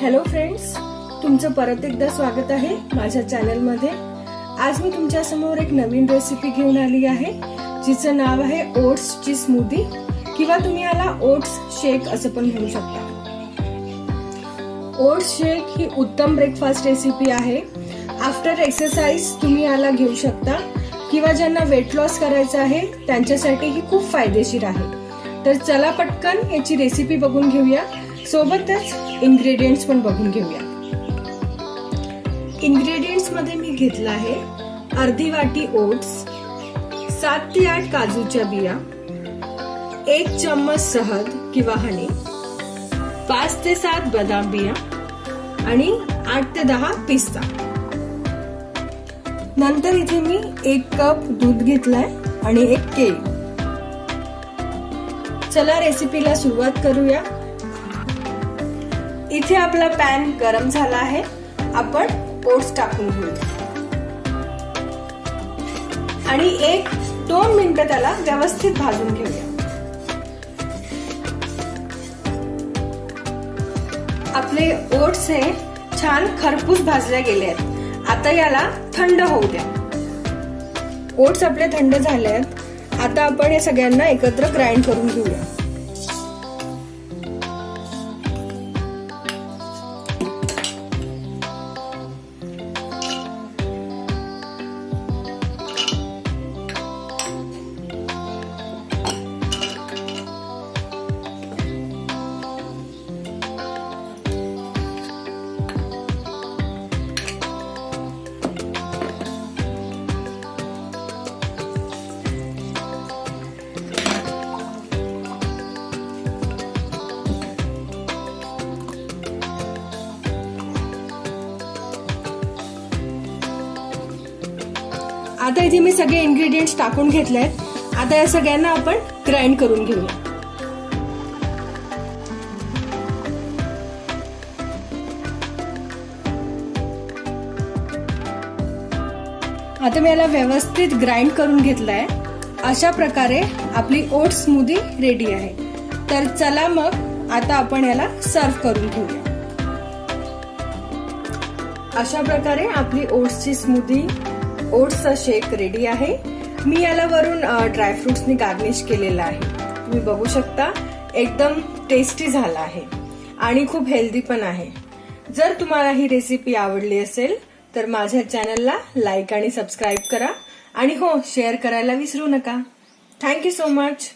Hello friends, तुमचं परत एकदा स्वागत आहे माझ्या चॅनलमध्ये। आज मी तुमच्या समोर एक नवीन रेसिपी घेऊन आली आहे जिचं नाव आहे ओट्सची स्मूदी किंवा तुम्ही याला ओट्स शेक असं पण म्हणू शकता। ओट्स शेक ही उत्तम ब्रेकफास्ट रेसिपी आहे। आफ्टर एक्सरसाइज तुम्ही याला घेऊ शकता किंवा ज्यांना वेट लॉस करायचं आहे त्यांच्यासाठी ही खूप फायदेशीर आहे। तर चला पटकन याची रेसिपी बघून घेऊया, सोबतच इंग्रेडिएंट्स पण बघून घेऊया। इंग्रेडिएंट्स मध्ये मी घेतला आहे अर्धी वाटी ओट्स, 7 ते 8 काजूच्या बिया, 1 चम्मच शहद किंवा हनी, 5 ते 7 बदाम बिया आणि 8 ते 10 पिस्ता। नंतर इथे मी 1 कप दूध घेतलाय आणि 1 केळी। चला रेसिपीला सुरुवात करूया। इथे आपला पॅन गरम झाला आहे, आपण ओट्स टाकून घेऊया आणि 1-2 मिनिटं त्याला व्यवस्थित भाजून घेऊया। आपले ओट्स हे छान खरपूस भाजले गेले आहेत। आता याला थंड होऊ द्या। ओट्स आपले थंड झाले आहेत। आता आपण या सगळ्यांना एकत्र ग्राइंड करून घेऊया। आता इथे मी सगळे इंग्रेडिएंट्स टाकून घेतलेत। आता या सगळ्यांना आपण ग्राइंड करून घेऊया। आता मी याला व्यवस्थित ग्राइंड करून घेतलाय। अशा प्रकारे आपली ओट्स स्मूदी रेडी आहे। तर चला मग आता आपण याला सर्व करून घेऊया। अशा प्रकारे आपली ओट्सची स्मूदी, ओट्सचा शेक रेडी आहे। मी याला वरून ड्रायफ्रुट्सनी गार्निश केलेला आहे। तुम्ही बघू शकता, एकदम टेस्टी झाला आहे आणि खूप हेल्दी पण आहे। जर तुम्हाला ही रेसिपी आवडली असेल तर माझ्या चॅनलला लाईक आणि सबस्क्राईब करा आणि हो, शेअर करायला विसरू नका। Thank you so much.